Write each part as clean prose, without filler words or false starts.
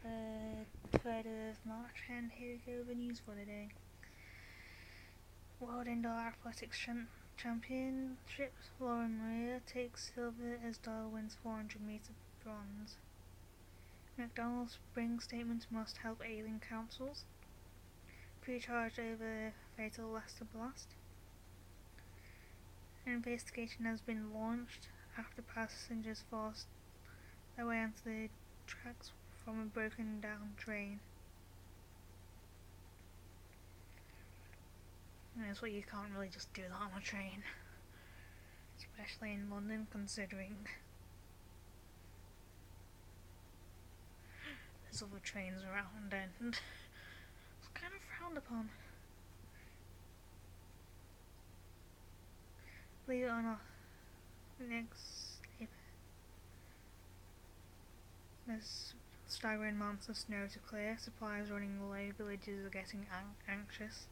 the 3rd of March, and here we go with the news for the day. World Indoor Athletics Championships, Lauren Maria takes silver as Doyle wins 400 metre bronze. McDonald's spring statement must help ailing councils. Pre-charge over fatal Leicester blast. An investigation has been launched after passengers forced their way onto the tracks from a broken down train. And that's what you can't really just do that on a train, especially in London, considering there's other trains around and it's kind of frowned upon. Believe it or not, there's staggering amounts of snow to clear, supplies running low, villagers are getting anxious.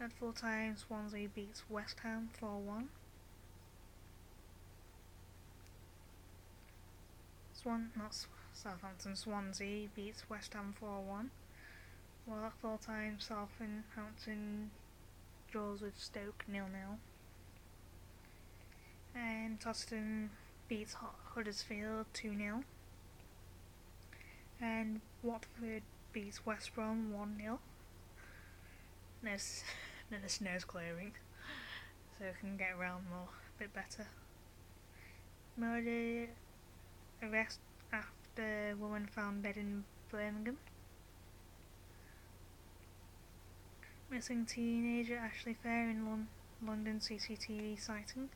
At full time, Swansea beats West Ham 4-1. Swansea beats West Ham 4-1. While at full time, Southampton draws with Stoke 0-0. And Tottenham beats Huddersfield 2-0. And Watford beats West Brom 1-0. The snow's clearing, so we can get around more, a bit better. Murder arrest after woman found dead in Birmingham. Missing teenager Ashley Fair in London CCTV sighting.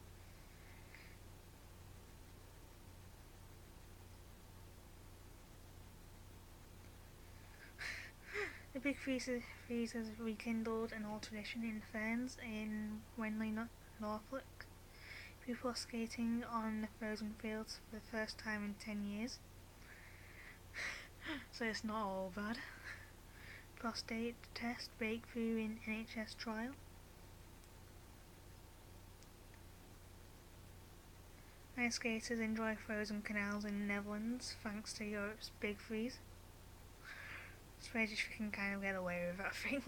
The Big Freeze has rekindled an old tradition in Ferns in Wenley, Norfolk. People are skating on the frozen fields for the first time in 10 years. So it's not all bad. Prostate test breakthrough in NHS trial. Ice skaters enjoy frozen canals in the Netherlands thanks to Europe's Big Freeze. Swedish can kind of get away with that thing.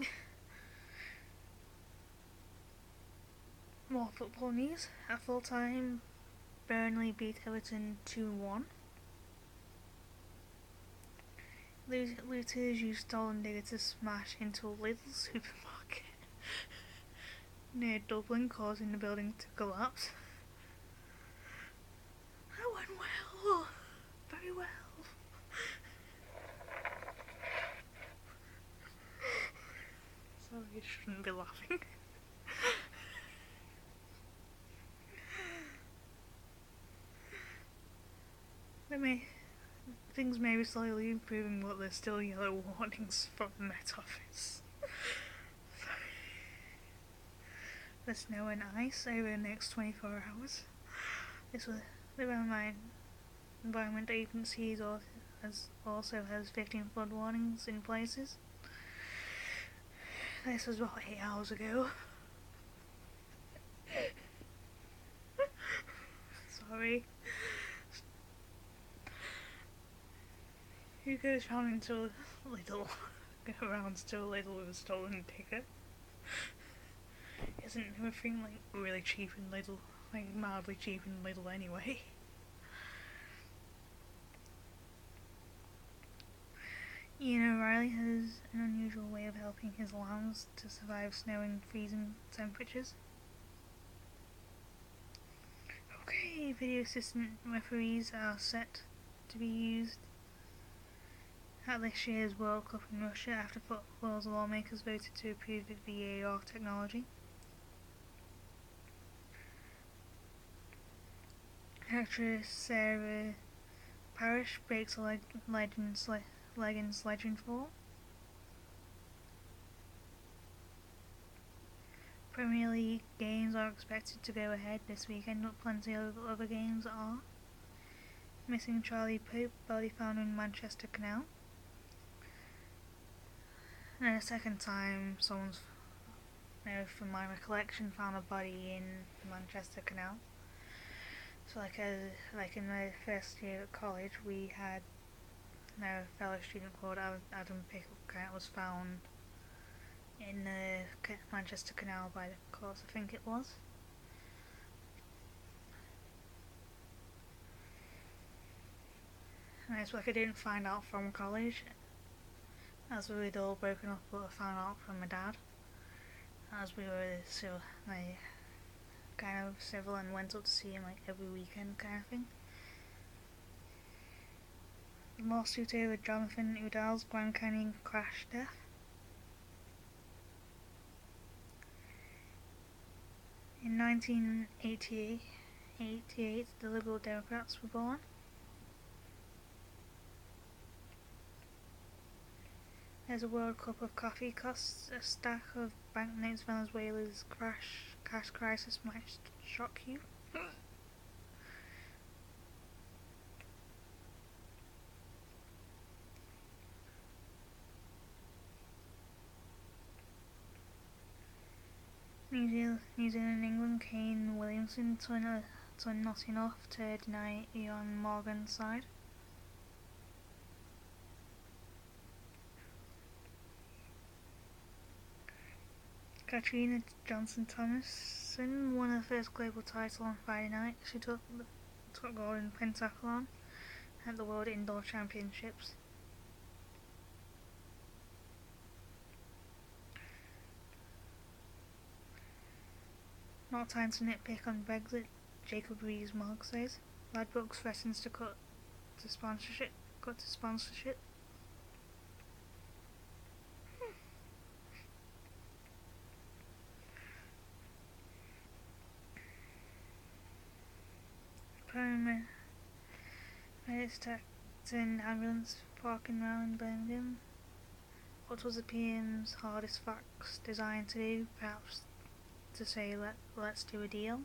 More football news. At full time, Burnley beat Everton 2-1. Looters used stolen data to smash into a Lidl supermarket near Dublin, causing the building to collapse. That went well. Very well. Sorry, you shouldn't be laughing. Things may be slowly improving, but there's still yellow warnings from the Met Office. The snow and ice over the next 24 hours. The Environment Agency also has 15 flood warnings in places. This was about 8 hours ago. Sorry. Who goes round into a Lidl with a stolen ticket? Isn't everything really cheap in Lidl? Mildly cheap in Lidl anyway. Ian O'Reilly has an unusual way of helping his lambs to survive snow and freezing temperatures. Okay, video assistant referees are set to be used at this year's World Cup in Russia after football's lawmakers voted to approve the VAR technology. Actress Sarah Parish breaks a leg in sledging fall. Premier League games are expected to go ahead this weekend, but plenty of other games are. Missing Charlie Pope, body found in Manchester Canal. And a second time, someone's, from my recollection, found a body in the Manchester Canal. So in my first year at college, we had a fellow student called Adam Picklecat was found in the Manchester Canal by the course, I think it was. And it's like I didn't find out from college, as we had all broken up, but I found out from my dad, as we were like kind of civil and went up to see him like every weekend kind of thing. The lawsuit over Jonathan Udall's Grand Canyon crash death. In 1988, the Liberal Democrats were born. There's a World Cup of coffee costs a stack of banknotes. Venezuela's cash crisis might shock you. New Zealand and England, Kane Williamson done not enough to deny Ian Morgan's side. Katrina Johnson-Thomason won her first global title on Friday night. She took gold in pentathlon at the World Indoor Championships. Not time to nitpick on Brexit, Jacob Rees-Mogg says. Ladbrokes threatens to cut to sponsorship. Prime Minister attacked an ambulance parking around Birmingham. What was the PM's hardest facts designed to do? Perhaps to say let's do a deal.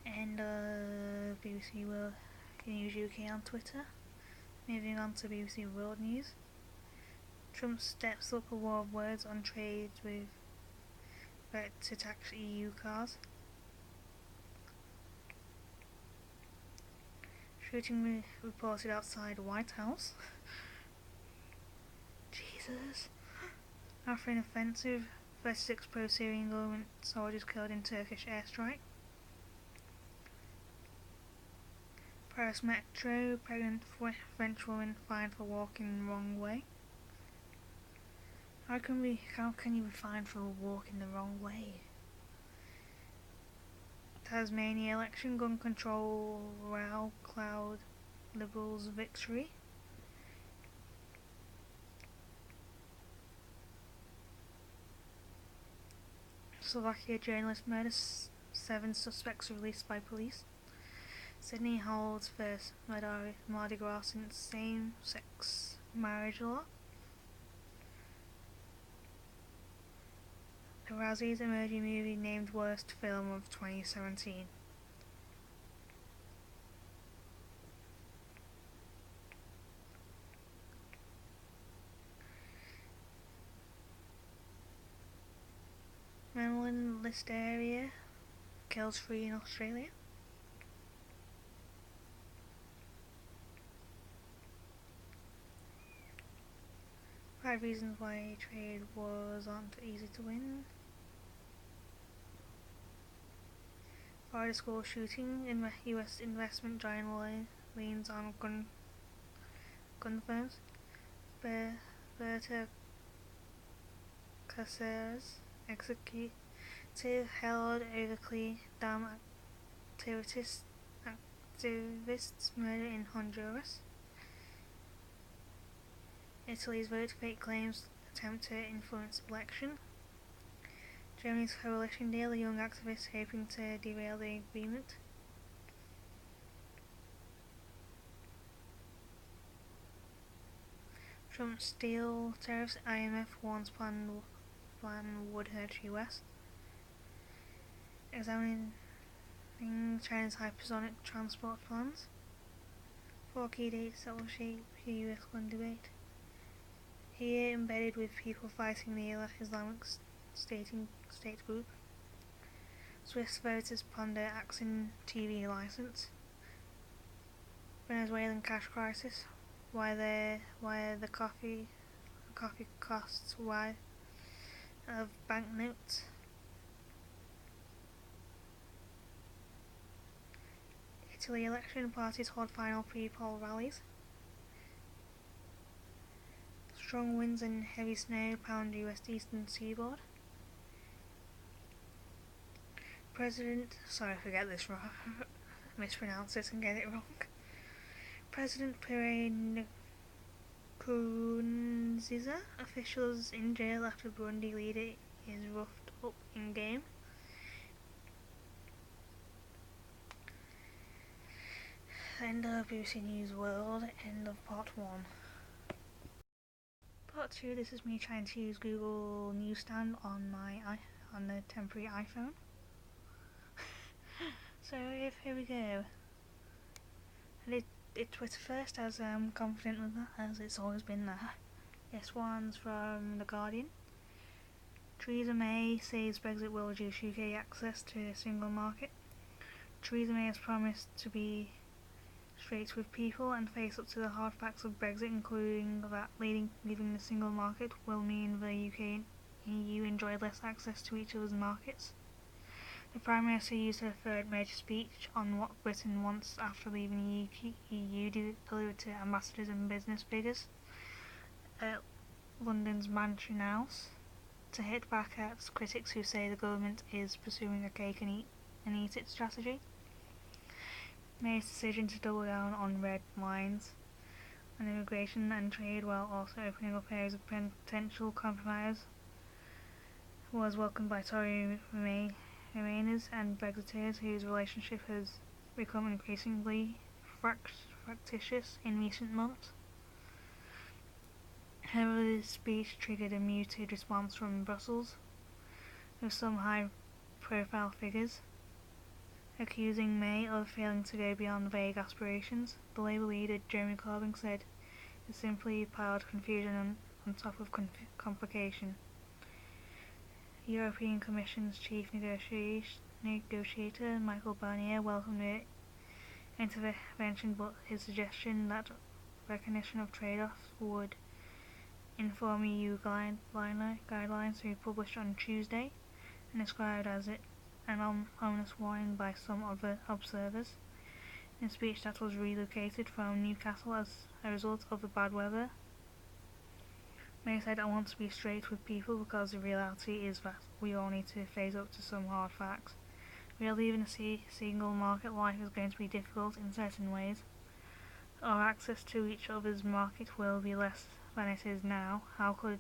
And BBC News UK on Twitter. Moving on to BBC World News. Trump steps up a war of words on trade with threat to tax EU cars. Shooting reported outside the White House. Jesus. After an offensive, 36 pro-Syrian government soldiers killed in Turkish airstrike. Paris Metro, pregnant French woman fined for walking the wrong way. How can you be fined for walking the wrong way? Tasmania election, gun control row cloud Liberals victory. Slovakia journalist murders, 7 suspects released by police. Sydney holds first Mardi Gras since same-sex marriage law. The Razzies Emerging Movie named Worst Film of 2017. Mammalian listeria kills 3 in Australia. Five reasons why trade wars aren't easy to win. Florida school shooting. US investment giant leans on gun firms. Berta Cáceres, executive held over Clee Dam activists murder in Honduras. Italy's vote fake claims attempt to influence election. Germany's coalition deal, a young activist hoping to derail the agreement. Trump's steel tariffs, IMF warns plan would hurt US. Examining China's hypersonic transport plans. 4 key dates that will shape the US gun debate. Here embedded with people fighting the Islamic State group. Swiss voters ponder Axon TV license. Venezuelan cash crisis. why the coffee costs why of banknotes. Italy election parties hold final pre-poll rallies. Strong winds and heavy snow pound US eastern seaboard. Sorry if I get this wrong, mispronounce this and get it wrong. President Pierre Nkurunziza, officials in jail after Burundi leader is roughed up in game. End of BBC News World, end of part 1. Part 2, this is me trying to use Google Newsstand on the temporary iPhone. So here we go. And it Twitter first, as I'm confident with that, as it's always been there. This one's from The Guardian. Theresa May says Brexit will reduce UK access to a single market. Theresa May has promised to be straight with people and face up to the hard facts of Brexit, including that leaving the single market will mean the UK and EU enjoy less access to each other's markets. The Prime Minister used her third major speech on what Britain wants after leaving the EU delivered to ambassadors and business figures at London's Mansion House to hit back at critics who say the government is pursuing a cake and eat it strategy. May's decision to double down on red lines on immigration and trade while also opening up areas of potential compromise was welcomed by Tory Remainers and Brexiteers whose relationship has become increasingly fractious in recent months. However, this speech triggered a muted response from Brussels, with some high-profile figures accusing May of failing to go beyond vague aspirations. The Labour leader, Jeremy Corbyn, said it simply piled confusion on top of complication. European Commission's chief negotiator, Michael Barnier, welcomed the intervention, but his suggestion that recognition of trade-offs would inform EU guidelines to be published on Tuesday and described as an ominous warning by some other observers. In a speech that was relocated from Newcastle as a result of the bad weather, May said, "I want to be straight with people because the reality is that we all need to face up to some hard facts. We are leaving a single market. Life is going to be difficult in certain ways. Our access to each other's market will be less than it is now. How could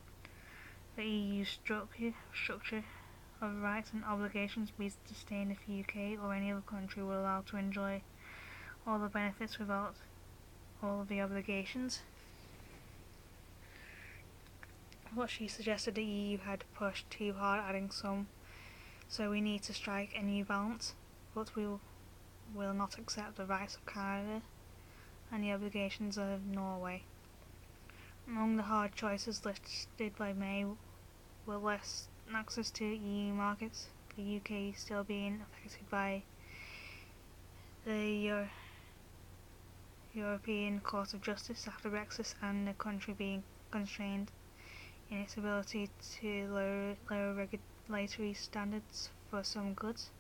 the EU structure of rights and obligations be sustained if the UK or any other country were allowed to enjoy all the benefits without all of the obligations?" What she suggested the EU had pushed too hard, adding so we need to strike a new balance, but we will not accept the rights of Canada and the obligations of Norway. Among the hard choices listed by May were less access to EU markets, the UK still being affected by the European Court of Justice after Brexit, and the country being constrained in its ability to lower regulatory standards for some goods.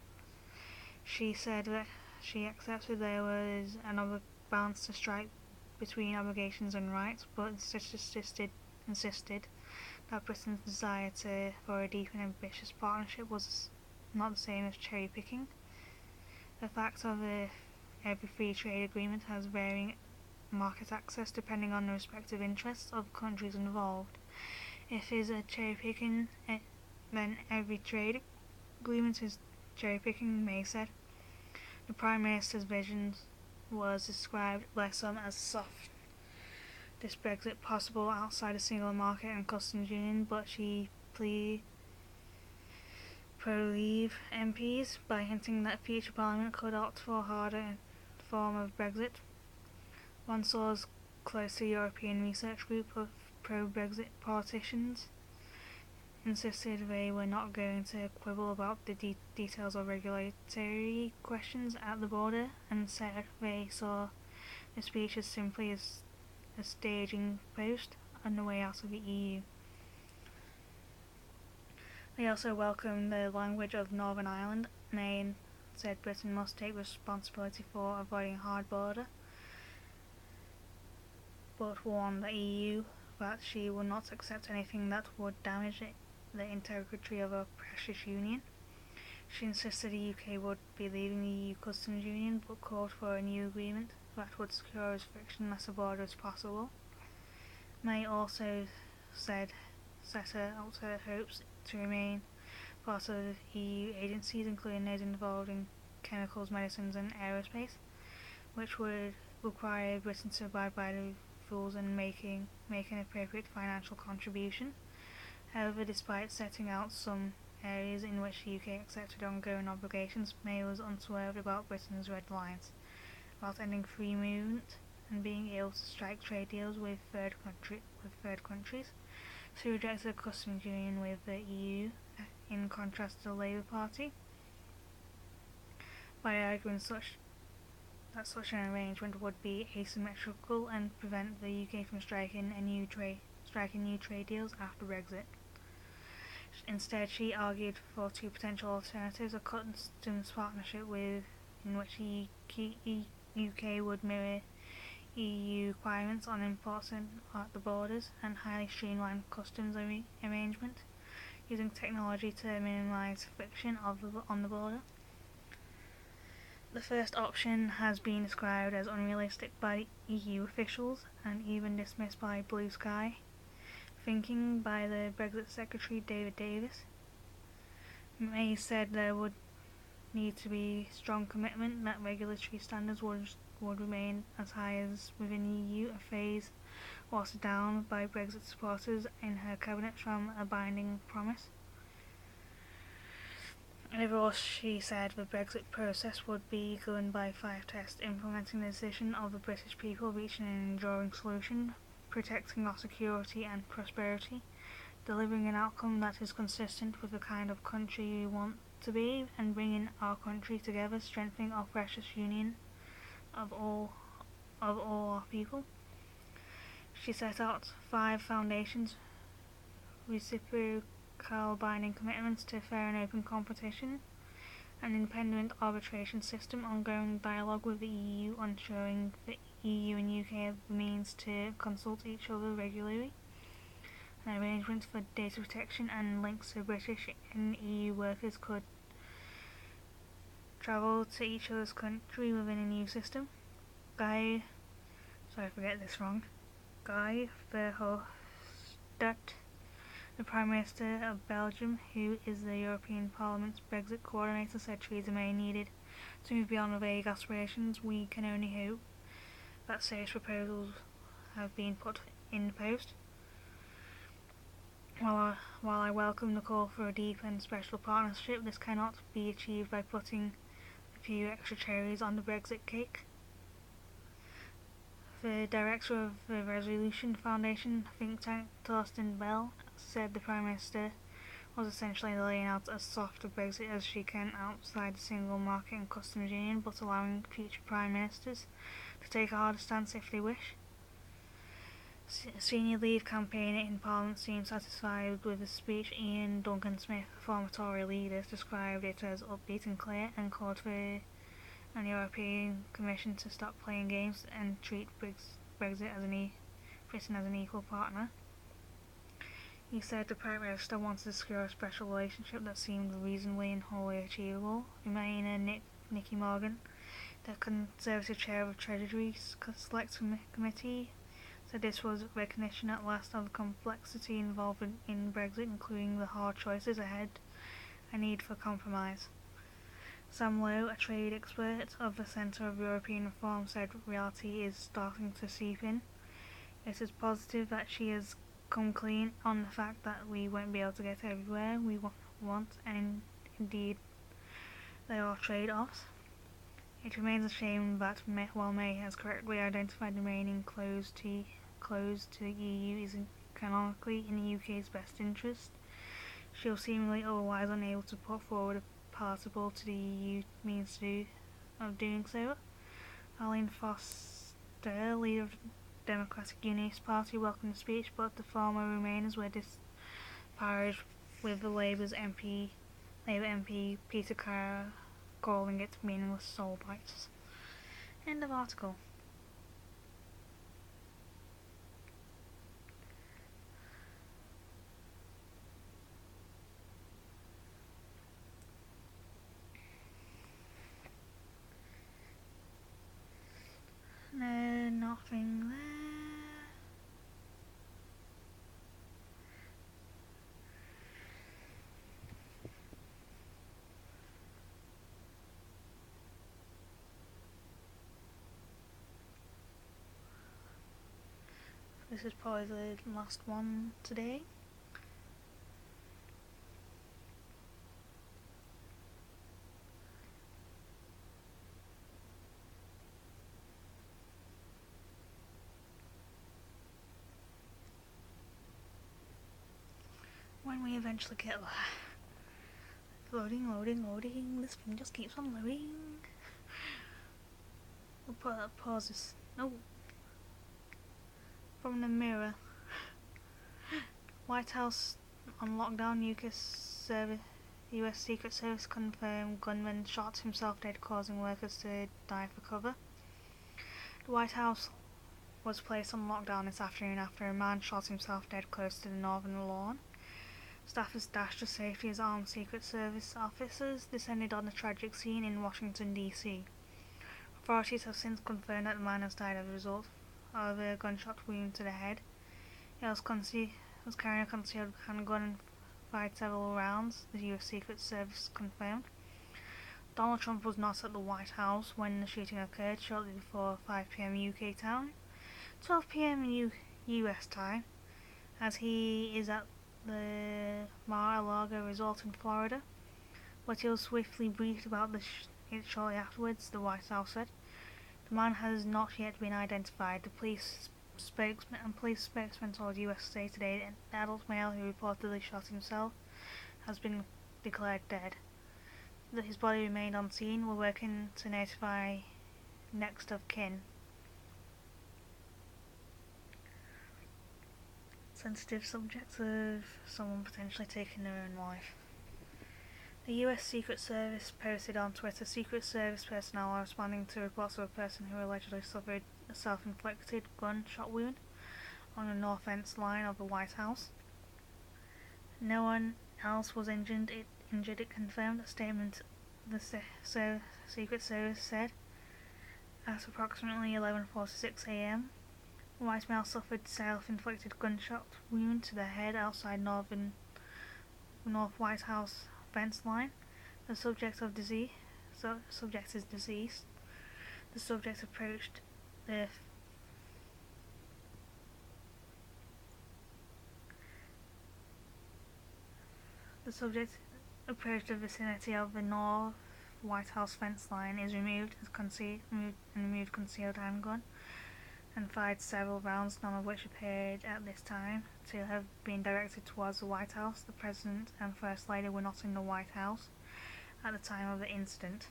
She said that she accepted there was an balance to strike between obligations and rights, but insisted that Britain's desire for a deep and ambitious partnership was not the same as cherry picking. The fact of every free trade agreement has varying market access depending on the respective interests of countries involved. If it is a cherry picking, then every trade agreement is cherry picking, May said. The Prime Minister's vision was described by some as soft. This Brexit possible outside a single market and customs union, but she pro-Leave MPs by hinting that future Parliament could opt for a harder form of Brexit. One source close to the European Research Group of pro-Brexit politicians insisted they were not going to quibble about the details of regulatory questions at the border, and said they saw the speech as simply a staging post on the way out of the EU. They also welcomed the language of Northern Ireland. May said Britain must take responsibility for avoiding a hard border, but warned the EU that she would not accept anything that would damage the integrity of a precious union. She insisted the UK would be leaving the EU customs union, but called for a new agreement that would secure as frictionless a border as possible. May also set out her hopes to remain part of EU agencies, including those involved in chemicals, medicines and aerospace, which would require Britain to abide by the rules and make an appropriate financial contribution. However, despite setting out some areas in which the UK accepted ongoing obligations, May was unswerved about Britain's red lines, about ending free movement and being able to strike trade deals with third countries. She rejected a customs union with the EU, in contrast to the Labour Party, by arguing that such an arrangement would be asymmetrical and prevent the UK from striking new trade deals after Brexit. Instead, she argued for two potential alternatives: a customs partnership in which the UK would mirror EU requirements on imports at the borders, and highly streamlined customs arrangement using technology to minimise friction on the border. The first option has been described as unrealistic by EU officials and even dismissed by Blue Sky thinking by the Brexit Secretary David Davis. May said there would need to be strong commitment that regulatory standards would remain as high as within the EU, a phrase watered down by Brexit supporters in her cabinet from a binding promise. Overall, she said the Brexit process would be governed by 5 tests: implementing the decision of the British people, reaching an enduring solution, protecting our security and prosperity, delivering an outcome that is consistent with the kind of country we want to be, and bringing our country together, strengthening our precious union of all our people. She set out 5 foundations: reciprocal binding commitments to fair and open competition, an independent arbitration system, ongoing dialogue with the EU, ensuring the EU and UK have the means to consult each other regularly, an arrangement for data protection and links so British and EU workers could travel to each other's country within a new system. Guy Verhofstadt, the Prime Minister of Belgium, who is the European Parliament's Brexit coordinator, said Theresa May needed to move beyond the vague aspirations. We can only hope that serious proposals have been put in the post. While I welcome the call for a deep and special partnership, this cannot be achieved by putting a few extra cherries on the Brexit cake. The director of the Resolution Foundation think tank, Thorsten Bell, said the Prime Minister was essentially laying out as soft a Brexit as she can outside the single market and customs union, but allowing future Prime Ministers to take a harder stance if they wish. Senior Leave campaigner in Parliament seemed satisfied with the speech. Ian Duncan-Smith, former Tory leader, described it as upbeat and clear, and called for an European Commission to stop playing games and treat Britain as an equal partner. He said the Prime Minister wanted to secure a special relationship that seemed reasonably and wholly achievable. Remainer Nicky Morgan, the Conservative chair of the Treasury's Select Committee, said this was recognition at last of the complexity involved in Brexit, including the hard choices ahead and need for compromise. Sam Lowe, a trade expert of the Centre of European Reform, said reality is starting to seep in. It is positive that she has come clean on the fact that we won't be able to get everywhere we want, and indeed there are trade-offs. It remains a shame that while May has correctly identified remaining closed to the EU isn't canonically in the UK's best interest, she was seemingly otherwise unable to put forward a palatable to the EU means of doing so. Arlene Foster, leader of Democratic Unionist Party welcomed the speech, but the former Remainers were disparaged, with the Labour MP Peter Carr calling it meaningless soul bites. End of article. No, nothing there. This is probably the last one today. When we eventually get there. Loading, this thing just keeps on loading. We'll pause this. No. From the Mirror. White House on lockdown, US Secret Service confirmed gunman shot himself dead, causing workers to die for cover. The White House was placed on lockdown this afternoon after a man shot himself dead close to the northern lawn. Staffers dashed to safety as armed Secret Service officers descended on the tragic scene in Washington, D.C. Authorities have since confirmed that the man has died as a result of a gunshot wound to the head. He was carrying a concealed handgun and fired several rounds, the US Secret Service confirmed. Donald Trump was not at the White House when the shooting occurred shortly before 5 p.m. UK time, 12 p.m. US time, as he is at the Mar-a-Lago resort in Florida, but he was swiftly briefed about it shortly afterwards, the White House said. The man has not yet been identified. The police spokesman told USA Today that the adult male who reportedly shot himself has been declared dead. That his body remained on scene. We're working to notify next of kin. Sensitive subject of someone potentially taking their own life. The US Secret Service posted on Twitter, Secret Service personnel are responding to reports of a person who allegedly suffered a self-inflicted gunshot wound on the north fence line of the White House. No one else was injured, it confirmed. A statement the Secret Service said at approximately 11:46 a.m. The white male suffered self-inflicted gunshot wound to the head outside North White House fence line. The subject is deceased. The subject approached the vicinity of the North White House fence line, is removed concealed handgun, and fired several rounds, none of which appeared at this time to have been directed towards the White House. The President and First Lady were not in the White House at the time of the incident.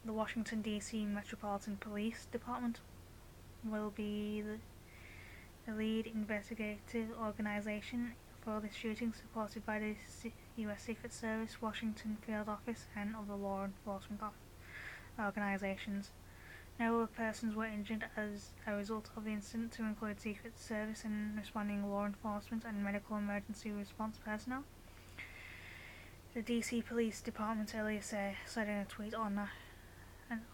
The Washington, D.C. Metropolitan Police Department will be the lead investigative organization for this shooting, supported by the U.S. Secret Service, Washington Field Office, and other law enforcement organizations. No other persons were injured as a result of the incident, to include Secret Service and responding law enforcement and medical emergency response personnel. The DC Police Department earlier said in a tweet, an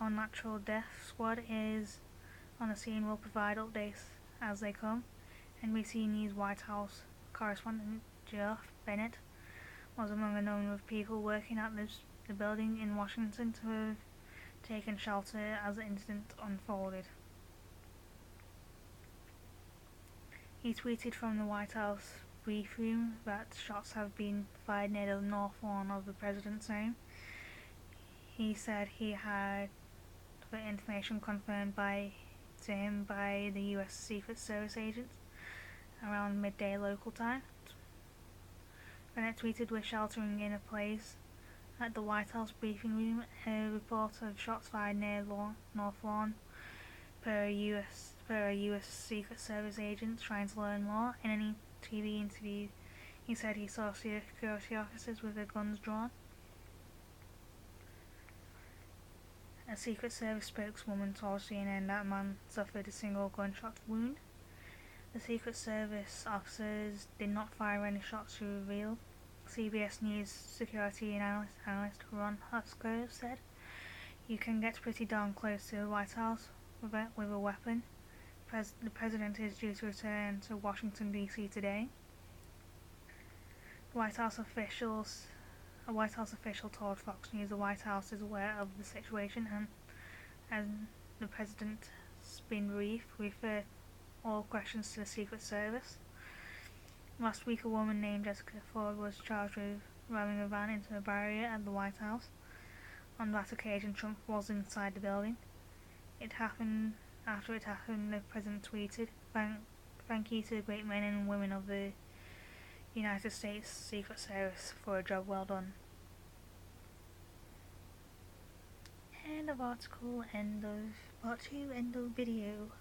unnatural death squad is on the scene, will provide updates as they come. NBC News White House correspondent Jeff Bennett was among a number of people working at the building in Washington to have taken shelter as the incident unfolded. He tweeted from the White House brief room that shots have been fired near the north lawn of the president's home. He said he had the information confirmed to him by the US Secret Service agents around midday local time. Bennett tweeted, "We're sheltering in a place at the White House briefing room. A report of shots fired near North Lawn per for a US Secret Service agent trying to learn more. In any TV interview, he said he saw security officers with their guns drawn. A Secret Service spokeswoman told CNN that man suffered a single gunshot wound. The Secret Service officers did not fire any shots, she revealed. CBS News security analyst Ron Husko said, "You can get pretty darn close to the White House with a weapon. The president is due to return to Washington, D.C. today." A White House official told Fox News the White House is aware of the situation and the president's been briefed. We refer all questions to the Secret Service. Last week, a woman named Jessica Ford was charged with ramming a van into a barrier at the White House. On that occasion, Trump was inside the building. After it happened, the president tweeted, "Thank you to the great men and women of the United States Secret Service for a job well done." End of article, end of part 2, end of video.